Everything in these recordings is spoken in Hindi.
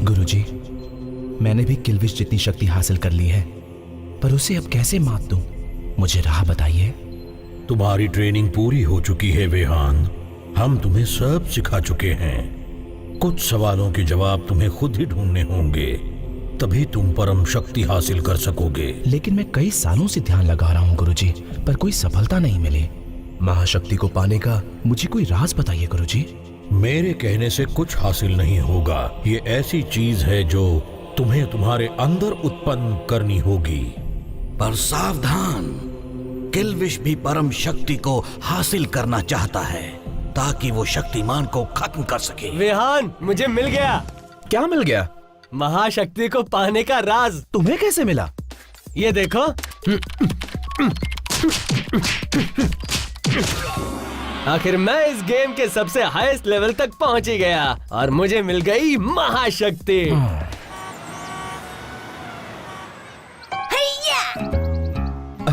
गुरुजी, मैंने भी किल्विश जितनी शक्ति हासिल कर ली है, पर उसे अब कैसे मात दूं? मुझे राह बताइए। तुम्हारी ट्रेनिंग पूरी हो चुकी है वेहान। हम तुम्हें सब सिखा चुके हैं। कुछ सवालों के जवाब तुम्हें खुद ही ढूंढने होंगे, तभी तुम परम शक्ति हासिल कर सकोगे। लेकिन मैं कई सालों से ध्यान लगा रहा हूँ गुरुजी, पर कोई सफलता नहीं मिली। महाशक्ति को पाने का मुझे कोई राज बताइए गुरुजी। मेरे कहने से कुछ हासिल नहीं होगा। ये ऐसी चीज है जो तुम्हें तुम्हारे अंदर उत्पन्न करनी होगी। पर सावधान, किल्विश भी परम शक्ति को हासिल करना चाहता है ताकि वो शक्तिमान को खत्म कर सके। वेहान, मुझे मिल गया। क्या मिल गया? महाशक्ति को पाने का राज। तुम्हें कैसे मिला? ये देखो। आखिर मैं इस गेम के सबसे हाईएस्ट लेवल तक पहुंच ही गया और मुझे मिल गई महाशक्ति।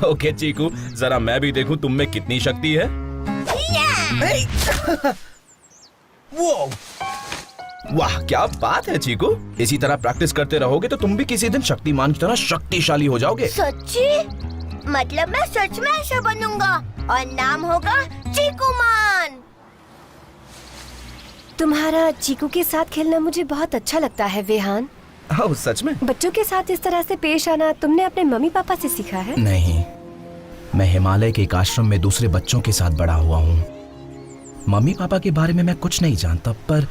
ओके चीकू, जरा मैं भी देखूं तुम में कितनी शक्ति है। वो वाह, क्या बात है चीकू। इसी तरह प्रैक्टिस करते रहोगे तो तुम भी किसी दिन शक्तिमान की तरह शक्तिशाली हो जाओगे। सच्ची? मतलब मैं सच में ऐसा बनूंगा और नाम होगा चीकूमान। तुम्हारा चीकू के साथ खेलना मुझे बहुत अच्छा लगता है वेहान। ओह, सच में? बच्चों के साथ इस तरह से पेश आना तुमने अपने मम्मी पापा से सीखा है? नहीं, मैं हिमालय के एक आश्रम में दूसरे बच्चों के साथ बड़ा हुआ हूँ। मम्मी पापा के बारे में मैं कुछ नहीं जानता, पर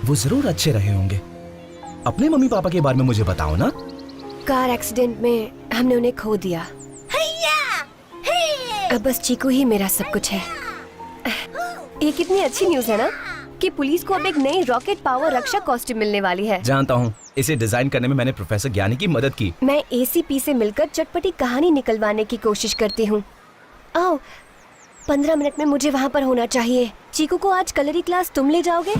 वो जरूर अच्छे रहे होंगे। अपने मम्मी पापा के बारे में मुझे बताओ ना। कार एक्सीडेंट में हमने उन्हें खो दिया। अब बस चीकू ही मेरा सब कुछ है। ये कितनी अच्छी न्यूज़ है ना कि पुलिस को अब एक नई रॉकेट पावर रक्षा कॉस्ट्यूम मिलने वाली है। जानता हूँ, इसे डिजाइन करने में मैंने प्रोफेसर ज्ञानी की मदद की। मैं एसीपी से मिलकर चटपटी कहानी निकलवाने की कोशिश करती हूँ। आओ, 15 मिनट में मुझे वहाँ पर होना चाहिए। चीकू को आज कलरी क्लास तुम ले जाओगे?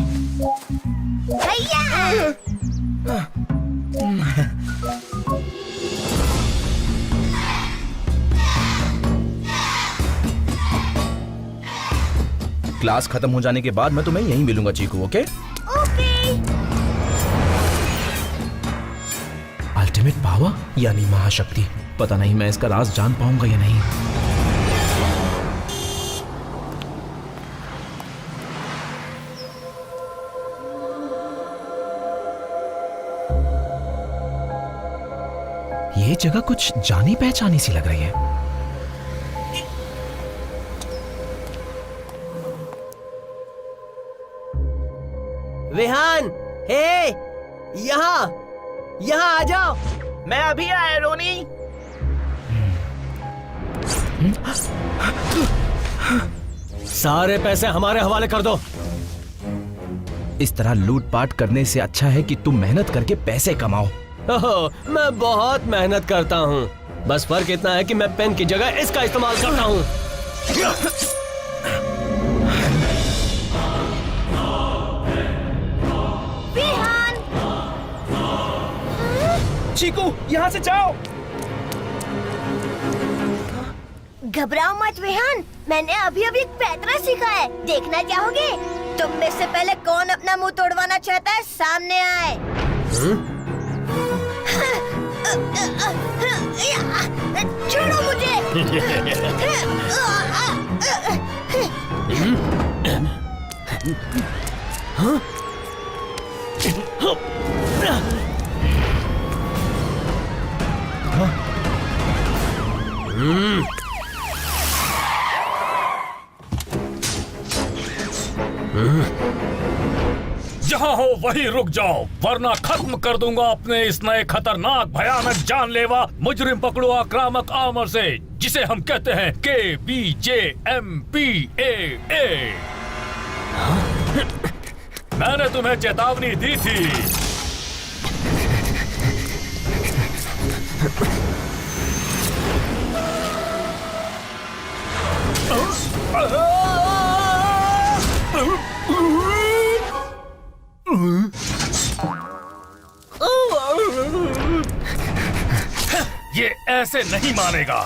क्लास खत्म हो जाने के बाद मैं तुम्हें यहीं मिलूंगा चीकू, ओके? अल्टीमेट पावर यानी महाशक्ति। पता नहीं मैं इसका राज जान पाऊंगा या नहीं। ये जगह कुछ जानी पहचानी सी लग रही है। वेहान, हे, यहाँ आ जाओ। मैं अभी आया रोनी। सारे पैसे हमारे हवाले कर दो। इस तरह लूटपाट करने से अच्छा है कि तुम मेहनत करके पैसे कमाओ। ओहो, मैं बहुत मेहनत करता हूँ। बस फर्क इतना है कि मैं पेन की जगह इसका इस्तेमाल करता हूँ। चीकू, यहाँ से जाओ। घबराओ मत वेहान, मैंने अभी अभी पैतरा सीखा है। देखना चाहोगे? तुम में से पहले कौन अपना मुंह तोड़वाना चाहता है, सामने आए। छोड़ो मुझे। जहाँ हो वहीं रुक जाओ, वरना खत्म कर दूंगा अपने इस नए खतरनाक भयानक जानलेवा मुजरिम पकड़ो आक्रामक आर्मर से, जिसे हम कहते हैं KBJMPAA। मैंने तुम्हें चेतावनी दी थी। ये ऐसे नहीं मानेगा।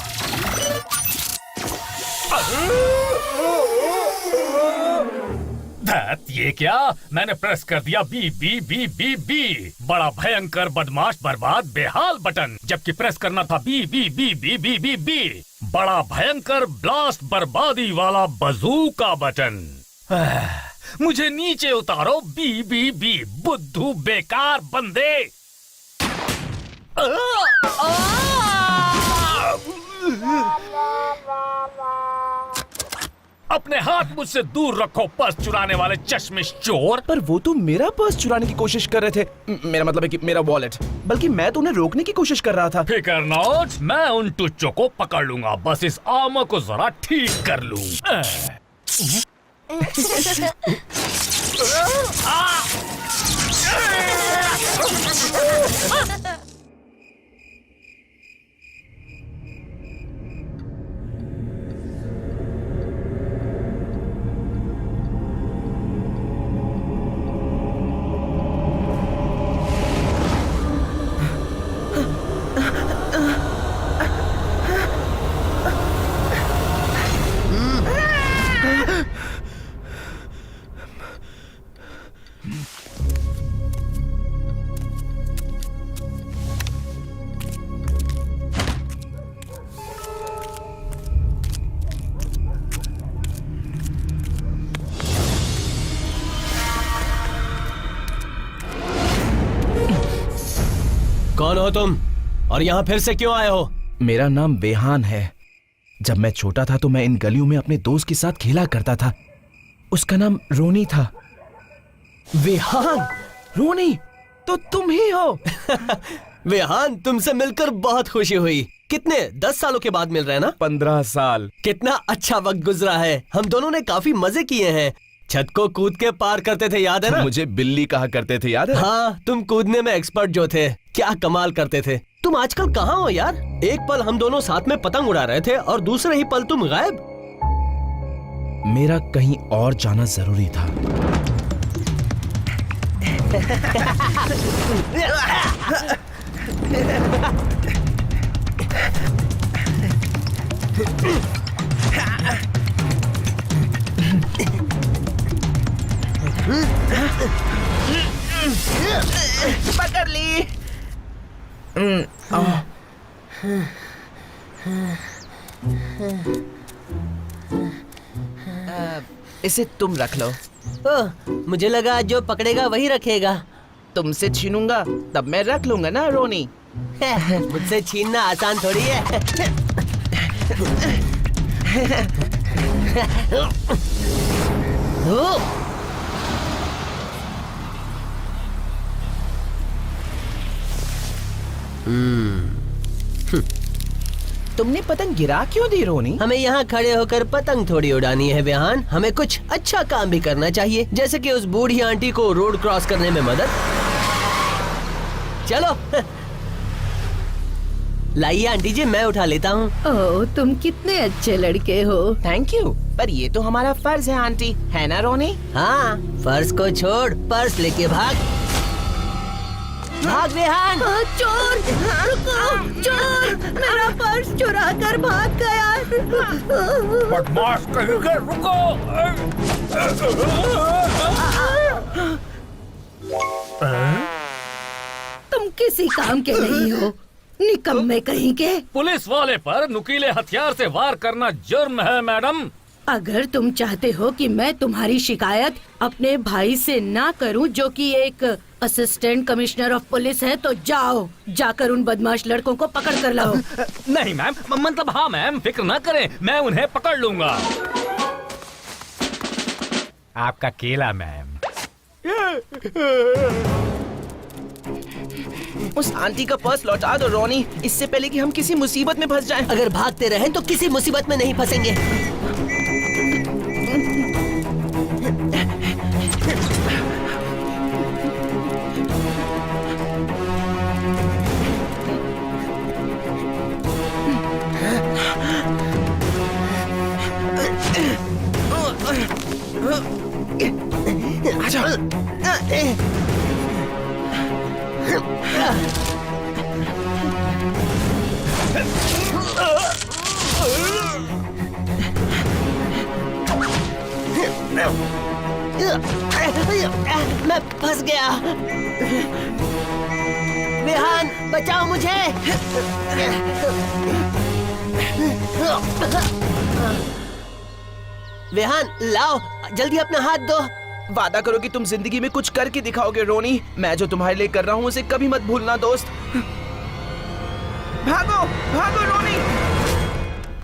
ये क्या? मैंने प्रेस कर दिया B B B B B. बड़ा भयंकर बदमाश बर्बाद बेहाल बटन, जबकि प्रेस करना था B B B B B B B. बड़ा भयंकर ब्लास्ट बर्बादी वाला बजूका बटन। मुझे नीचे उतारो बी बी बी, बुद्धू बेकार बंदे। अपने हाथ मुझसे दूर रखो, पर्स चुराने वाले चश्मिश चोर। पर वो तो मेरा पर्स चुराने की कोशिश कर रहे थे। मेरा मतलब है कि मेरा वॉलेट। बल्कि मैं तो उन्हें रोकने की कोशिश कर रहा था। फिकर नॉट, मैं उन टुच्चों को पकड़ लूंगा, बस इस आर्मर को जरा ठीक कर लूं। कौन हो तुम और यहाँ फिर से क्यों आए हो? मेरा नाम वेहान है। जब मैं छोटा था तो मैं इन गलियों में अपने दोस्त के साथ खेला करता था। उसका नाम रोनी था। वेहान? रोनी, तो तुम ही हो? वेहान, तुमसे मिलकर बहुत खुशी हुई। कितने 10 सालों के बाद मिल रहे हैं ना? 15 साल। कितना अच्छा वक्त गुजरा है। हम दोनों ने काफी मजे किए हैं। छत को कूद के पार करते थे, याद है ना? मुझे बिल्ली कहा करते थे, याद है? हाँ, तुम कूदने में एक्सपर्ट जो थे। क्या कमाल करते थे। तुम आजकल कहाँ हो यार? एक पल हम दोनों साथ में पतंग उड़ा रहे थे और दूसरे ही पल तुम गायब। मेरा कहीं और जाना जरूरी था। पकड़ ली। इसे तुम रख लो। ओह, मुझे लगा जो पकड़ेगा वही रखेगा। तुमसे छीनूंगा तब मैं रख लूंगा ना रोनी। मुझसे छीनना आसान थोड़ी है। तुमने पतंग गिरा क्यों दी रोनी? हमें यहाँ खड़े होकर पतंग थोड़ी उड़ानी है वेहान। हमें कुछ अच्छा काम भी करना चाहिए, जैसे कि उस बूढ़ी आंटी को रोड क्रॉस करने में मदद। चलो लाइए आंटी जी, मैं उठा लेता हूँ। ओह, तुम कितने अच्छे लड़के हो। थैंक यू, पर ये तो हमारा फर्ज है आंटी, है ना रोनी? हाँ, फर्ज को छोड़, पर्स लेके भाग। भाग वेहान। चोर, रुको, चोर मेरा पर्स चुरा कर भाग गया। बदमाश कहीं के, रुको। तुम किसी काम के नहीं हो, निकम्मे कहीं के। पुलिस वाले पर नुकीले हथियार से वार करना जुर्म है मैडम। अगर तुम चाहते हो कि मैं तुम्हारी शिकायत अपने भाई से ना करूं, जो कि एक असिस्टेंट कमिश्नर ऑफ पुलिस है, तो जाओ, जाकर उन बदमाश लड़कों को पकड़ कर लाओ। नहीं मैम, मतलब हाँ मैम, फिक्र ना करें, मैं उन्हें पकड़ लूंगा। आपका केला मैम। उस आंटी का पर्स लौटा दो रोनी, इससे पहले कि हम किसी मुसीबत में फंस जाएं। अगर भागते रहे तो किसी मुसीबत में नहीं फंसेंगे। मैं फंस गया। विहान बचाओ मुझे। विहान लाओ, जल्दी अपना हाथ दो। वादा करो कि तुम जिंदगी में कुछ करके दिखाओगे रोनी। मैं जो तुम्हारे लिए कर रहा हूँ उसे कभी मत भूलना दोस्त। भागो भागो रोनी।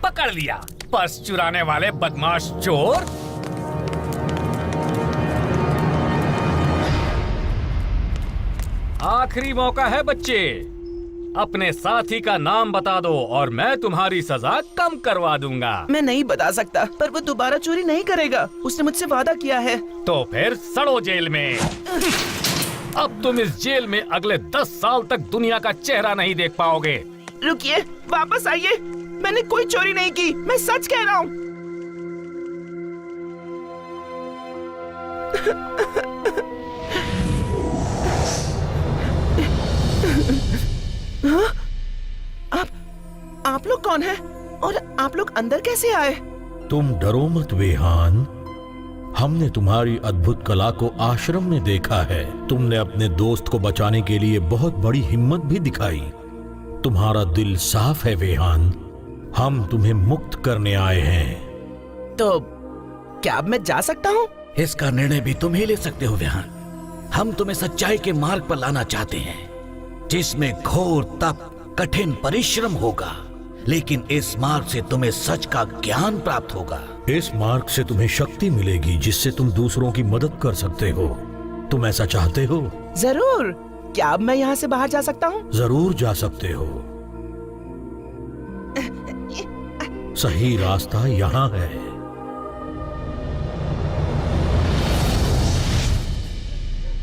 पकड़ लिया पर्स चुराने वाले बदमाश चोर। आखिरी मौका है बच्चे, अपने साथी का नाम बता दो और मैं तुम्हारी सजा कम करवा दूंगा। मैं नहीं बता सकता, पर वो दोबारा चोरी नहीं करेगा। उसने मुझसे वादा किया है। तो फिर सड़ो जेल में। अब तुम इस जेल में अगले 10 साल तक दुनिया का चेहरा नहीं देख पाओगे। रुकिए, वापस आइए। मैंने कोई चोरी नहीं की, मैं सच कह रहा हूँ। आप लोग कौन हैं? और आप लोग अंदर कैसे आए? तुम डरो मत वेहान, हमने तुम्हारी अद्भुत कला को आश्रम में देखा है। तुमने अपने दोस्त को बचाने के लिए बहुत बड़ी हिम्मत भी दिखाई। तुम्हारा दिल साफ है वेहान, हम तुम्हें मुक्त करने आए हैं। तो क्या अब मैं जा सकता हूँ? इसका निर्णय भी तुम ही ले सकते हो विहान। हम तुम्हें सच्चाई के मार्ग पर लाना चाहते हैं, जिसमें घोर तप, कठिन परिश्रम होगा, लेकिन इस मार्ग से तुम्हें सच का ज्ञान प्राप्त होगा। इस मार्ग से तुम्हें शक्ति मिलेगी जिससे तुम दूसरों की मदद कर सकते हो। तुम ऐसा चाहते हो? जरूर। क्या अब मैं यहाँ से बाहर जा सकता हूँ? जरूर जा सकते हो। सही रास्ता यहाँ है।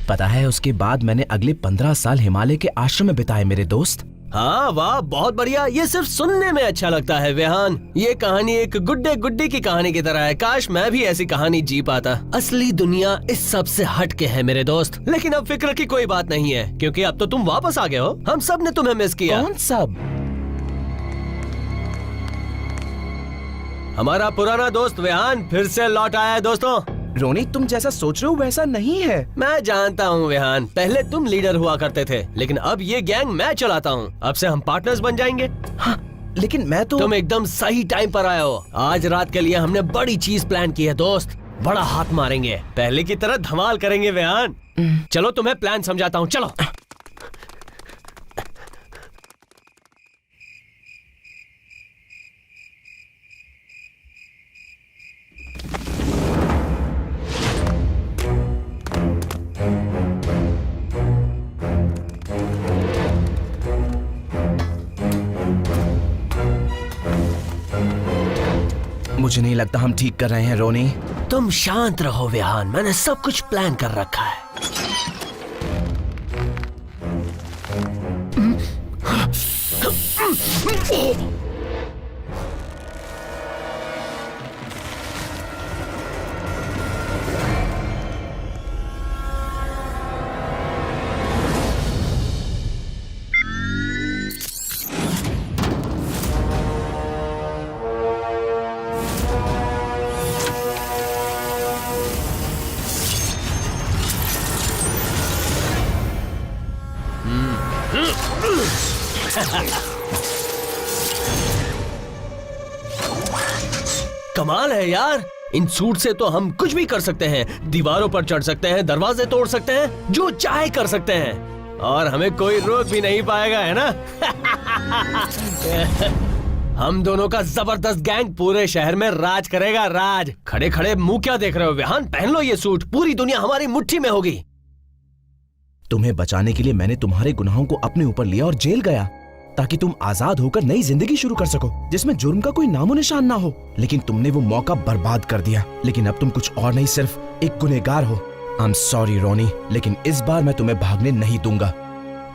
पता है, उसके बाद मैंने अगले 15 साल हिमालय के आश्रम में बिताए मेरे दोस्त। हाँ वाह, बहुत बढ़िया। ये सिर्फ सुनने में अच्छा लगता है विहान। ये कहानी एक गुड्डे गुड्डी की कहानी की तरह है। काश मैं भी ऐसी कहानी जी पाता। असली दुनिया इस सब से हट के है मेरे दोस्त। लेकिन अब फिक्र की कोई बात नहीं है, क्योंकि अब तो तुम वापस आ गए हो। हम सब ने तुम्हें मिस किया। कौन सब? हमारा पुराना दोस्त विहान फिर से लौट आया है दोस्तों। रोनी, तुम जैसा सोच रहे हो वैसा नहीं है। मैं जानता हूँ विहान, पहले तुम लीडर हुआ करते थे, लेकिन अब ये गैंग मैं चलाता हूँ। अब से हम पार्टनर्स बन जाएंगे। हाँ, लेकिन मैं तो... तुम एकदम सही टाइम पर आए हो। आज रात के लिए हमने बड़ी चीज प्लान की है दोस्त। बड़ा हाथ मारेंगे, पहले की तरह धमाल करेंगे विहान। चलो तुम्हें प्लान समझाता हूँ, चलो। मुझे नहीं लगता हम ठीक कर रहे हैं रोनी। तुम शांत रहो विहान, मैंने सब कुछ प्लान कर रखा है। कमाल है यार, इन सूट से तो हम कुछ भी कर सकते हैं। दीवारों पर चढ़ सकते हैं, दरवाजे तोड़ सकते हैं, जो चाहे कर सकते हैं, और हमें कोई रोक भी नहीं पाएगा, है ना? हम दोनों का जबरदस्त गैंग पूरे शहर में राज करेगा, राज। खड़े खड़े मुंह क्या देख रहे हो विहान? पहन लो ये सूट, पूरी दुनिया हमारी मुट्ठी में होगी। तुम्हें बचाने के लिए मैंने तुम्हारे गुनाहों को अपने ऊपर लिया और जेल गया, ताकि तुम आजाद होकर नई जिंदगी शुरू कर सको, जिसमें जुर्म का कोई नामो निशान ना हो। लेकिन तुमने वो मौका बर्बाद कर दिया। लेकिन अब तुम कुछ और नहीं, सिर्फ एक गुनहगार हो। आई एम सॉरी रोनी, लेकिन इस बार मैं तुम्हें भागने नहीं दूंगा।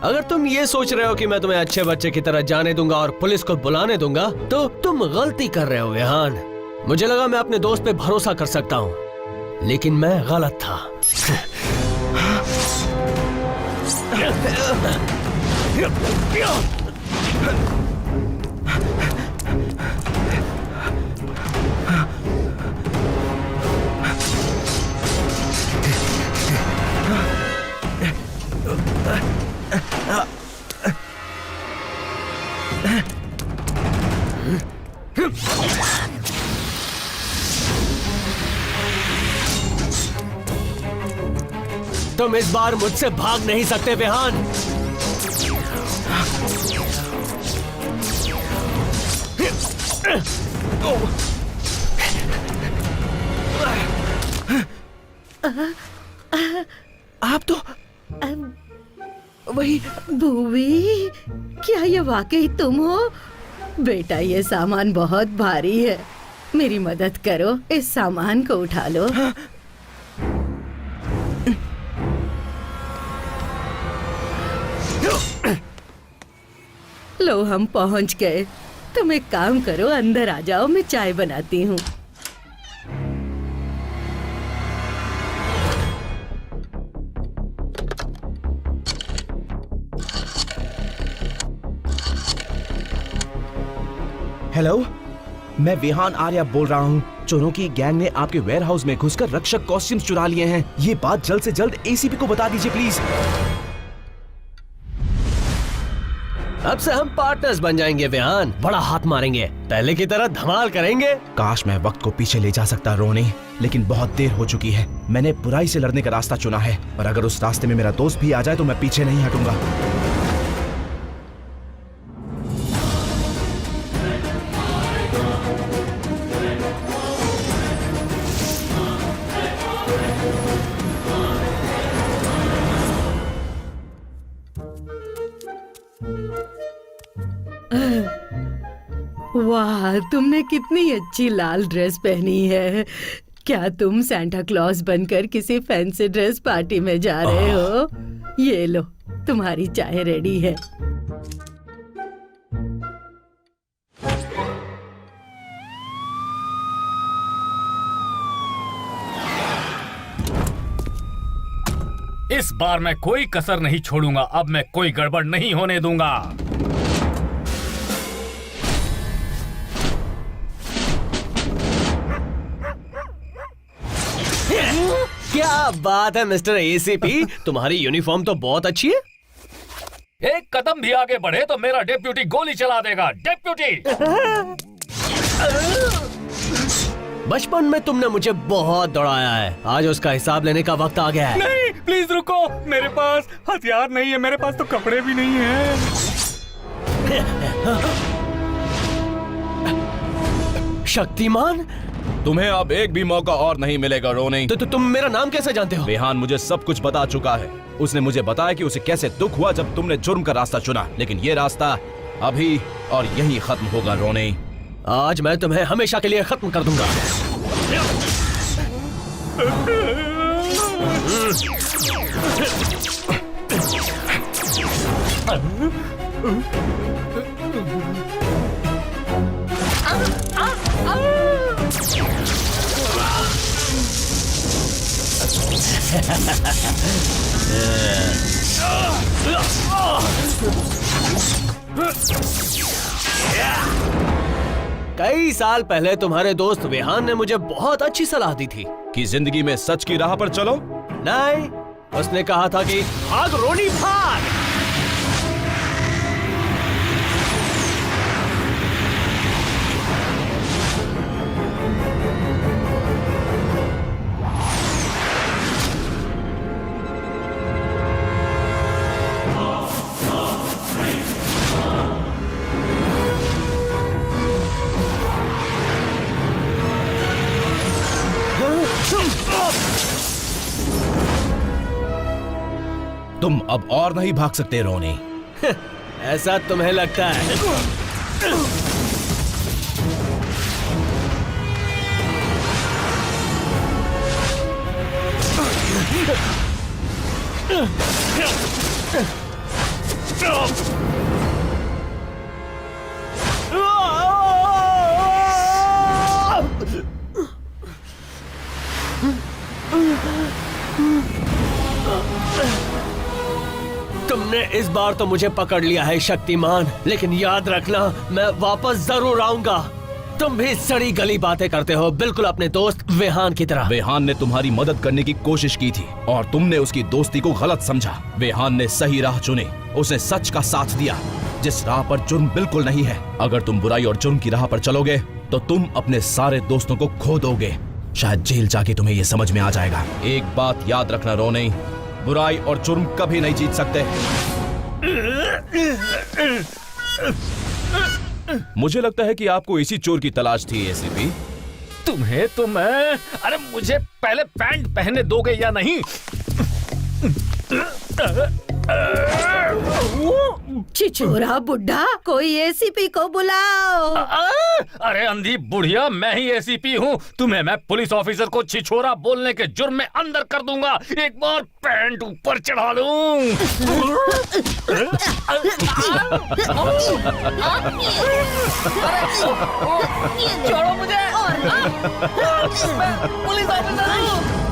अगर तुम ये सोच रहे हो कि मैं तुम्हें अच्छे बच्चे की तरह जाने दूंगा और पुलिस को बुलाने दूंगा, तो तुम गलती कर रहे हो विहान। मुझे लगा मैं अपने दोस्त पे भरोसा कर सकता हूँ, लेकिन मैं गलत था। तुम इस बार मुझसे भाग नहीं सकते विहान। आप तो वही भूवी, क्या ये वाकई तुम हो? बेटा, ये सामान बहुत भारी है, मेरी मदद करो, इस सामान को उठा लो। लो, हम पहुंच गए। तुम एक काम करो, अंदर आ जाओ, मैं चाय बनाती हूँ। हेलो, मैं विहान आर्या बोल रहा हूँ। चोरों की गैंग ने आपके वेयरहाउस में घुसकर रक्षक कॉस्ट्यूम्स चुरा लिए हैं। ये बात जल्द से जल्द एसीपी को बता दीजिए प्लीज। अब से हम पार्टनर्स बन जाएंगे विहान। बड़ा हाथ मारेंगे, पहले की तरह धमाल करेंगे। काश मैं वक्त को पीछे ले जा सकता रोनी, लेकिन बहुत देर हो चुकी है। मैंने बुराई से लड़ने का रास्ता चुना है, और अगर उस रास्ते में मेरा दोस्त भी आ जाए तो मैं पीछे नहीं हटूंगा। वाह, तुमने कितनी अच्छी लाल ड्रेस पहनी है। क्या तुम सांता क्लॉज बनकर किसी फैंसी ड्रेस पार्टी में जा रहे हो? ये लो, तुम्हारी चाय रेडी है। इस बार मैं कोई कसर नहीं छोड़ूंगा। अब मैं कोई गड़बड़ नहीं होने दूंगा। क्या बात है मिस्टर एसीपी, तुम्हारी यूनिफॉर्म तो बहुत अच्छी है। एक कदम भी आगे बढ़े तो मेरा डेप्यूटी गोली चला देगा। डेप्यूटी! बचपन में तुमने मुझे बहुत दौड़ाया है, आज उसका हिसाब लेने का वक्त आ गया है। नहीं, प्लीज रुको। मेरे पास हथियार नहीं है, मेरे पास तो कपड़े भी नहीं है। शक्तिमान, तुम्हें अब एक भी मौका और नहीं मिलेगा रोनी। तो तुम मेरा नाम कैसे जानते हो? विहान मुझे सब कुछ बता चुका है। उसने मुझे बताया कि उसे कैसे दुख हुआ जब तुमने जुर्म का रास्ता चुना, लेकिन ये रास्ता अभी और यहीं खत्म होगा रोनी। आज मैं तुम्हें हमेशा के लिए खत्म कर दूंगा। कई साल पहले तुम्हारे दोस्त विहान ने मुझे बहुत अच्छी सलाह दी थी कि जिंदगी में सच की राह पर चलो। नहीं, उसने कहा था कि भाग रोनी भाग। तुम अब और नहीं भाग सकते रोनी। ऐसा तुम्हें लगता है? तुमने इस बार तो मुझे पकड़ लिया है शक्तिमान, लेकिन याद रखना मैं वापस जरूर आऊंगा। तुम भी सड़ी गली बातें करते हो, बिल्कुल अपने दोस्त विहान की तरह। विहान ने तुम्हारी मदद करने की कोशिश की थी और तुमने उसकी दोस्ती को गलत समझा। विहान ने सही राह चुनी, उसने सच का साथ दिया, जिस राह पर जुर्म बिल्कुल नहीं है। अगर तुम बुराई और जुर्म की राह पर चलोगे तो तुम अपने सारे दोस्तों को खो दोगे। शायद जेल जाके तुम्हें ये समझ में आ जाएगा। एक बात याद रखना रोनी, बुराई और जुर्म कभी नहीं जीत सकते। मुझे लगता है कि आपको इसी चोर की तलाश थी एसीपी। तुम्हें तो मैं, अरे मुझे पहले पैंट पहनने दोगे या नहीं? छिछोरा बुड्ढा, कोई एसीपी को बुलाओ। अरे अंधी बुढ़िया, मैं ही एसीपी हूँ। तुम्हें मैं पुलिस ऑफिसर को छिछोरा बोलने के जुर्म में अंदर कर दूंगा। एक बार पैंट ऊपर चढ़ा लूं। छोड़ो मुझे। मैं पुलिस ऑफिसर हूँ।